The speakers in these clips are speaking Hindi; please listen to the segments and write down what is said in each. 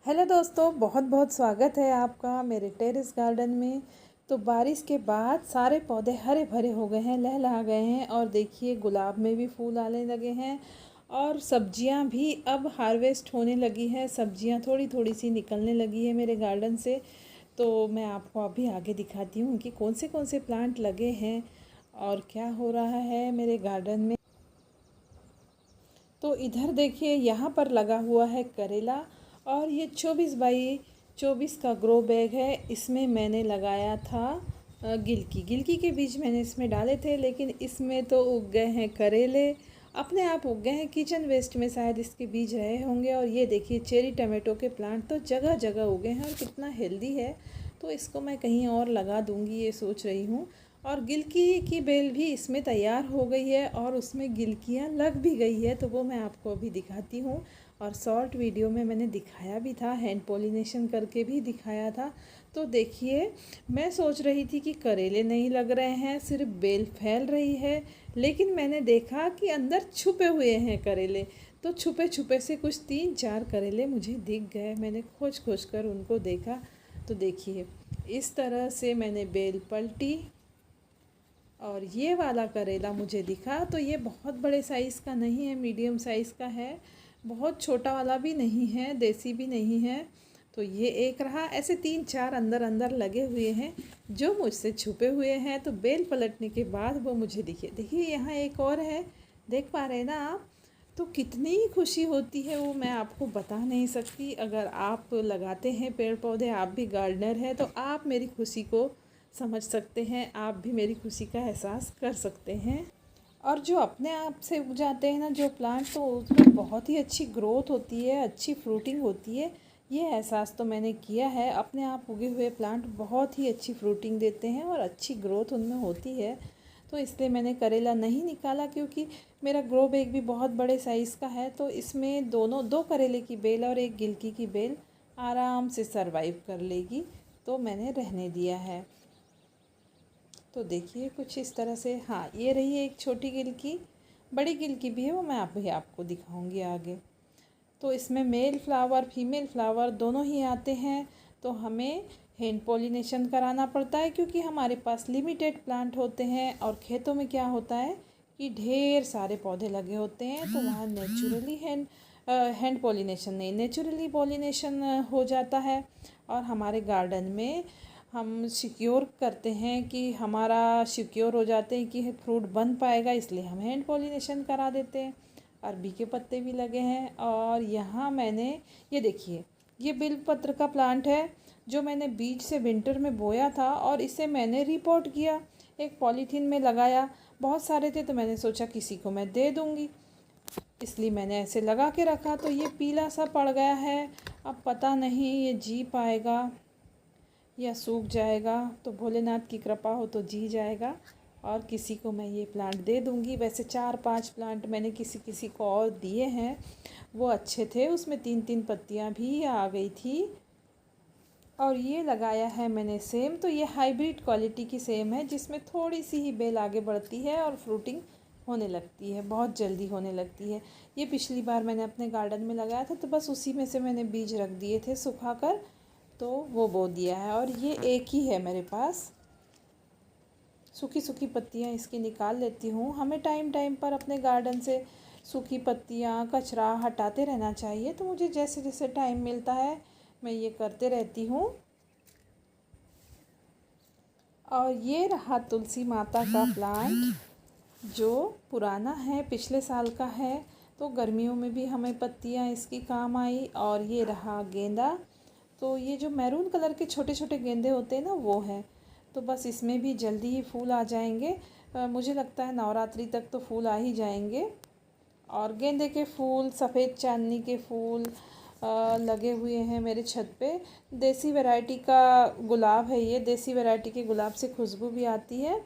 हेलो दोस्तों, बहुत बहुत स्वागत है आपका मेरे टेरेस गार्डन में। तो बारिश के बाद सारे पौधे हरे भरे हो गए हैं, लहलहा गए हैं। और देखिए गुलाब में भी फूल आने लगे हैं और सब्जियां भी अब हार्वेस्ट होने लगी है। सब्जियां थोड़ी थोड़ी सी निकलने लगी है मेरे गार्डन से। तो मैं आपको अभी आगे दिखाती हूँ कि कौन से प्लांट लगे हैं और क्या हो रहा है मेरे गार्डन में। तो इधर देखिए, यहाँ पर लगा हुआ है करेला और ये 24 का ग्रो बैग है। इसमें मैंने लगाया था गिलकी के बीज मैंने इसमें डाले थे, लेकिन इसमें तो उग गए हैं करेले, अपने आप उग गए हैं। किचन वेस्ट में शायद इसके बीज रहे होंगे। और ये देखिए चेरी टमाटो के प्लांट तो जगह जगह उगे हैं और कितना हेल्दी है। तो इसको मैं कहीं और लगा दूंगी, ये सोच रही हूँ। और गिलकी की बेल भी इसमें तैयार हो गई है और उसमें गिलकियाँ लग भी गई है, तो वो मैं आपको अभी दिखाती हूँ। और शॉर्ट वीडियो में मैंने दिखाया भी था, हैंड पॉलिनेशन करके भी दिखाया था। तो देखिए, मैं सोच रही थी कि करेले नहीं लग रहे हैं, सिर्फ बेल फैल रही है, लेकिन मैंने देखा कि अंदर छुपे हुए हैं करेले। तो छुपे छुपे से कुछ 3-4 करेले मुझे दिख गए। मैंने खोज खोज कर उनको देखा। तो देखिए, इस तरह से मैंने बेल पलटी और ये वाला करेला मुझे दिखा। तो ये बहुत बड़े साइज़ का नहीं है, मीडियम साइज़ का है। बहुत छोटा वाला भी नहीं है, देसी भी नहीं है। तो ये एक रहा। ऐसे 3-4 अंदर अंदर लगे हुए हैं जो मुझसे छुपे हुए हैं। तो बेल पलटने के बाद वो मुझे दिखे। देखिए यहाँ एक और है, देख पा रहे हैं ना आप। तो कितनी खुशी होती है वो मैं आपको बता नहीं सकती। अगर आप लगाते हैं पेड़ पौधे, आप भी गार्डनर हैं, तो आप मेरी खुशी को समझ सकते हैं, आप भी मेरी खुशी का एहसास कर सकते हैं। और जो अपने आप से उग जाते हैं ना जो प्लांट, तो उसमें बहुत ही अच्छी ग्रोथ होती है, अच्छी फ्रूटिंग होती है। ये एहसास तो मैंने किया है। अपने आप उगे हुए प्लांट बहुत ही अच्छी फ्रूटिंग देते हैं और अच्छी ग्रोथ उनमें होती है। तो इसलिए मैंने करेला नहीं निकाला, क्योंकि मेरा ग्रो बैग भी बहुत बड़े साइज़ का है। तो इसमें दोनों, 2 करेले की बेल और एक गिलकी की बेल आराम से सरवाइव कर लेगी। तो मैंने रहने दिया है। तो देखिए कुछ इस तरह से। हाँ, ये रही है एक छोटी गिलकी। बड़ी गिलकी भी है, वो मैं अभी आपको दिखाऊंगी आगे। तो इसमें मेल फ्लावर फीमेल फ्लावर दोनों ही आते हैं। तो हमें हैंड पॉलिनेशन कराना पड़ता है, क्योंकि हमारे पास लिमिटेड प्लांट होते हैं। और खेतों में क्या होता है कि ढेर सारे पौधे लगे होते हैं, तो वहाँ नेचुरली हैंड पॉलिनेशन नहीं, नेचुरली पॉलिनेशन हो जाता है। और हमारे गार्डन में हम सिक्योर करते हैं कि हमारा सिक्योर हो जाते हैं कि फ्रूट बन पाएगा, इसलिए हम हैंड पॉलिनेशन करा देते हैं। अरबी के पत्ते भी लगे हैं। और यहाँ मैंने, ये देखिए, ये बिलपत्र का प्लांट है जो मैंने बीज से विंटर में बोया था और इसे मैंने रिपोर्ट किया, एक पॉलीथीन में लगाया। बहुत सारे थे तो मैंने सोचा किसी को मैं दे दूँगी, इसलिए मैंने ऐसे लगा के रखा। तो ये पीला सा पड़ गया है। अब पता नहीं ये जी पाएगा या सूख जाएगा। तो भोलेनाथ की कृपा हो तो जी जाएगा और किसी को मैं ये प्लांट दे दूँगी। वैसे 4-5 प्लांट मैंने किसी किसी को और दिए हैं, वो अच्छे थे, उसमें 3-3 पत्तियाँ भी आ गई थी। और ये लगाया है मैंने सेम। तो ये हाइब्रिड क्वालिटी की सेम है, जिसमें थोड़ी सी ही बेल आगे बढ़ती है और फ्रूटिंग होने लगती है, बहुत जल्दी होने लगती है। ये पिछली बार मैंने अपने गार्डन में लगाया था, तो बस उसी में से मैंने बीज रख दिए थे सुखा कर, तो वो बो दिया है। और ये एक ही है मेरे पास। सूखी सूखी पत्तियाँ इसकी निकाल लेती हूँ। हमें टाइम टाइम पर अपने गार्डन से सूखी पत्तियाँ कचरा हटाते रहना चाहिए। तो मुझे जैसे जैसे टाइम मिलता है मैं ये करते रहती हूँ। और ये रहा तुलसी माता का प्लांट, जो पुराना है, पिछले साल का है। तो गर्मियों में भी हमें पत्तियाँ इसकी काम आई। और ये रहा गेंदा। तो ये जो मैरून कलर के छोटे छोटे गेंदे होते हैं ना, वो हैं। तो बस इसमें भी जल्दी ही फूल आ जाएंगे। मुझे लगता है नवरात्रि तक तो फूल आ ही जाएंगे। और गेंदे के फूल, सफ़ेद चांदनी के फूल लगे हुए हैं मेरे छत पे। देसी वैरायटी का गुलाब है ये, देसी वैरायटी के गुलाब से खुशबू भी आती है।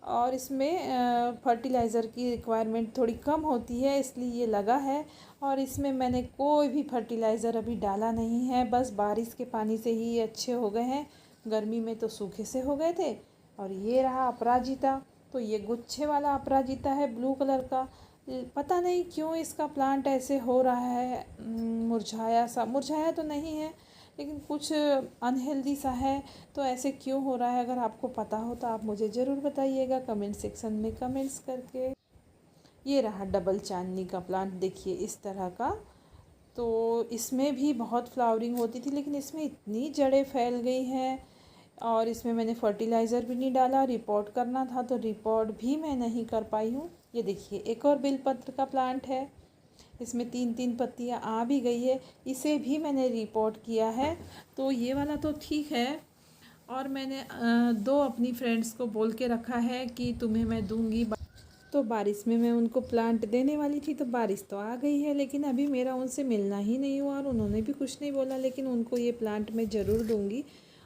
और इसमें फर्टिलाइज़र की रिक्वायरमेंट थोड़ी कम होती है, इसलिए ये लगा है। और इसमें मैंने कोई भी फर्टिलाइज़र अभी डाला नहीं है, बस बारिश के पानी से ही ये अच्छे हो गए हैं। गर्मी में तो सूखे से हो गए थे। और ये रहा अपराजिता। तो ये गुच्छे वाला अपराजिता है, ब्लू कलर का। पता नहीं क्यों इसका प्लांट ऐसे हो रहा है, मुरझाया तो नहीं है, लेकिन कुछ अनहेल्दी सा है। तो ऐसे क्यों हो रहा है, अगर आपको पता हो तो आप मुझे ज़रूर बताइएगा कमेंट सेक्शन में कमेंट्स करके। ये रहा डबल चांदनी का प्लांट, देखिए इस तरह का। तो इसमें भी बहुत फ्लावरिंग होती थी, लेकिन इसमें इतनी जड़ें फैल गई हैं, और इसमें मैंने फर्टिलाइज़र भी नहीं डाला। रिपोर्ट करना था तो रिपोर्ट भी मैं नहीं कर पाई हूँ। ये देखिए एक और बेलपत्र का प्लांट है, इसमें 3-3 पत्तियाँ आ भी गई है, इसे भी मैंने रिपोर्ट किया है। तो ये वाला तो ठीक है, और मैंने 2 अपनी फ्रेंड्स को बोल के रखा है कि तुम्हें मैं दूंगी। तो बारिश में मैं उनको प्लांट देने वाली थी, तो बारिश तो आ गई है, लेकिन अभी मेरा उनसे मिलना ही नहीं हुआ, और उन्होंने भी कुछ नहीं बोला। लेकिन उनको ये प्लांट मैं ज़रूर दूंगी,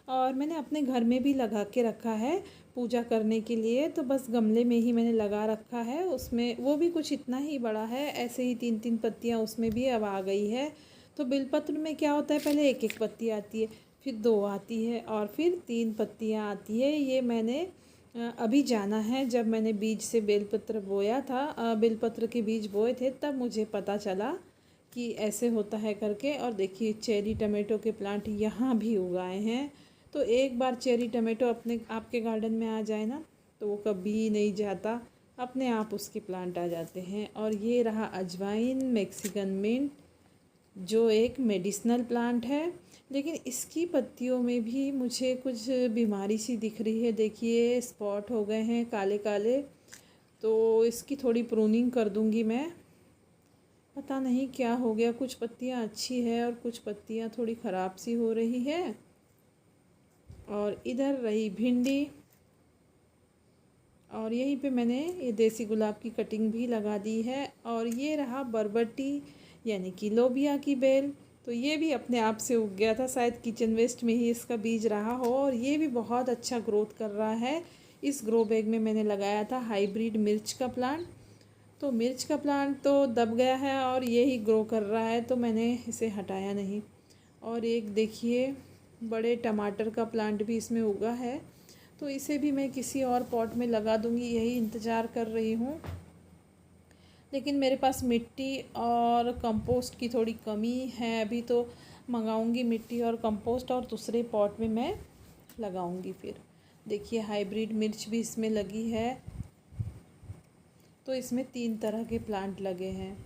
और मैंने अपने घर में भी लगा के रखा है पूजा करने के लिए। तो बस गमले में ही मैंने लगा रखा है, उसमें वो भी कुछ इतना ही बड़ा है, ऐसे ही 3-3 पत्तियाँ उसमें भी अब आ गई है। तो बेलपत्र में क्या होता है, पहले 1-1 पत्ती आती है, फिर 2 आती है, और फिर 3 पत्तियाँ आती है। ये मैंने अभी जाना है, जब मैंने बीज से बेलपत्र बोया था, बेलपत्र के बीज बोए थे, तब मुझे पता चला कि ऐसे होता है करके। और देखिए चेरी टमाटो के प्लांट यहाँ भी उगाए हैं। तो एक बार चेरी टमाटो अपने आपके गार्डन में आ जाए ना, तो वो कभी नहीं जाता, अपने आप उसके प्लांट आ जाते हैं। और ये रहा अजवाइन मैक्सिकन मिंट, जो एक मेडिसिनल प्लांट है, लेकिन इसकी पत्तियों में भी मुझे कुछ बीमारी सी दिख रही है। देखिए स्पॉट हो गए हैं काले काले, तो इसकी थोड़ी प्रूनिंग कर दूंगी मैं। पता नहीं क्या हो गया, कुछ पत्तियां अच्छी है और कुछ पत्तियां थोड़ी ख़राब सी हो रही है। और इधर रही भिंडी, और यहीं पे मैंने ये देसी गुलाब की कटिंग भी लगा दी है। और ये रहा बरबटी यानी कि लोबिया की बेल, तो ये भी अपने आप से उग गया था, शायद किचन वेस्ट में ही इसका बीज रहा हो, और ये भी बहुत अच्छा ग्रोथ कर रहा है। इस ग्रो बैग में मैंने लगाया था हाइब्रिड मिर्च का प्लांट, तो मिर्च का प्लांट तो दब गया है और ये ही ग्रो कर रहा है, तो मैंने इसे हटाया नहीं। और एक देखिए बड़े टमाटर का प्लांट भी इसमें उगा है, तो इसे भी मैं किसी और पॉट में लगा दूंगी, यही इंतज़ार कर रही हूँ। लेकिन मेरे पास मिट्टी और कंपोस्ट की थोड़ी कमी है अभी, तो मंगाऊंगी मिट्टी और कंपोस्ट, और दूसरे पॉट में मैं लगाऊंगी फिर। देखिए हाइब्रिड मिर्च भी इसमें लगी है, तो इसमें 3 तरह के प्लांट लगे हैं।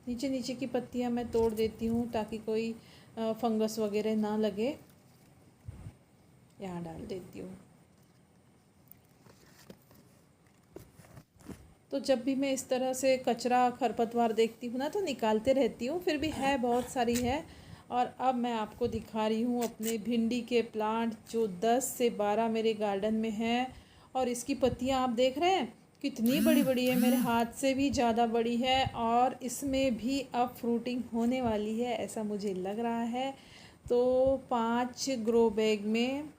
नीचे नीचे की पत्तियां मैं तोड़ देती हूँ ताकि कोई फंगस वगैरह ना लगे, यहाँ डाल देती हूँ। तो जब भी मैं इस तरह से कचरा खरपतवार देखती हूँ ना, तो निकालते रहती हूँ, फिर भी है बहुत सारी है। और अब मैं आपको दिखा रही हूँ अपने भिंडी के प्लांट, जो 10 से 12 मेरे गार्डन में हैं। और इसकी पत्तियाँ आप देख रहे हैं कितनी बड़ी बड़ी है, मेरे हाथ से भी ज़्यादा बड़ी है, और इसमें भी अब फ्रूटिंग होने वाली है ऐसा मुझे लग रहा है। तो 5 ग्रो बैग में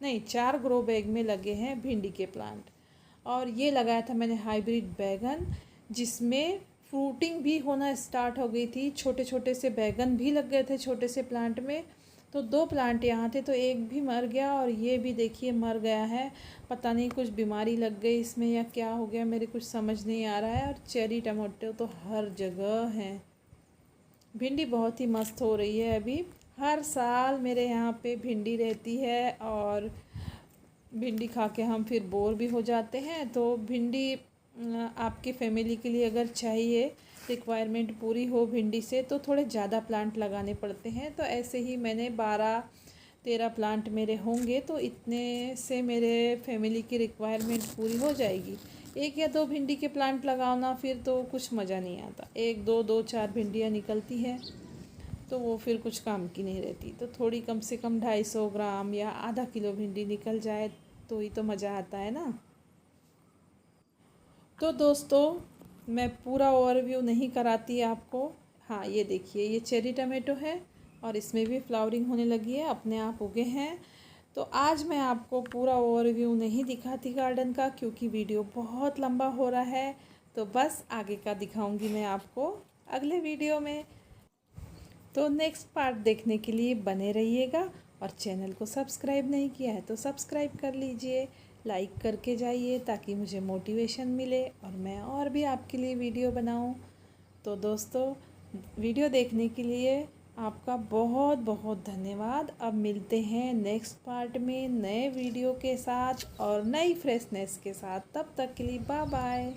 नहीं, 4 ग्रो बैग में लगे हैं भिंडी के प्लांट। और ये लगाया था मैंने हाइब्रिड बैगन, जिसमें फ्रूटिंग भी होना स्टार्ट हो गई थी, छोटे छोटे से बैगन भी लग गए थे छोटे से प्लांट में। तो 2 प्लांट यहाँ थे, तो एक भी मर गया, और ये भी देखिए मर गया है। पता नहीं कुछ बीमारी लग गई इसमें या क्या हो गया, मेरे कुछ समझ नहीं आ रहा है। और चेरी टमाटो तो हर जगह हैं। भिंडी बहुत ही मस्त हो रही है अभी, हर साल मेरे यहाँ पे भिंडी रहती है, और भिंडी खा के हम फिर बोर भी हो जाते हैं। तो भिंडी आपकी फैमिली के लिए अगर चाहिए, रिक्वायरमेंट पूरी हो भिंडी से, तो थोड़े ज़्यादा प्लांट लगाने पड़ते हैं। तो ऐसे ही मैंने 12-13 प्लांट मेरे होंगे, तो इतने से मेरे फैमिली की रिक्वायरमेंट पूरी हो जाएगी। 1 या 2 भिंडी के प्लांट लगाओ ना, फिर तो कुछ मज़ा नहीं आता। 1-2 भिंडियाँ निकलती हैं, तो वो फिर कुछ काम की नहीं रहती। तो थोड़ी कम से कम 250 ग्राम या आधा किलो भिंडी निकल जाए, तो ही तो मज़ा आता है ना। तो दोस्तों मैं पूरा ओवरव्यू नहीं कराती आपको। हाँ ये देखिए, ये चेरी टमाटो है, और इसमें भी फ्लावरिंग होने लगी है, अपने आप उगे हैं। तो आज मैं आपको पूरा ओवरव्यू नहीं दिखाती गार्डन का, क्योंकि वीडियो बहुत लंबा हो रहा है। तो बस आगे का दिखाऊंगी मैं आपको अगले वीडियो में। तो नेक्स्ट पार्ट देखने के लिए बने रहिएगा, और चैनल को सब्सक्राइब नहीं किया है तो सब्सक्राइब कर लीजिए। लाइक करके जाइए ताकि मुझे मोटिवेशन मिले और मैं और भी आपके लिए वीडियो बनाऊं। तो दोस्तों, वीडियो देखने के लिए आपका बहुत बहुत धन्यवाद। अब मिलते हैं नेक्स्ट पार्ट में नए वीडियो के साथ और नई फ्रेशनेस के साथ। तब तक के लिए बाय बाय।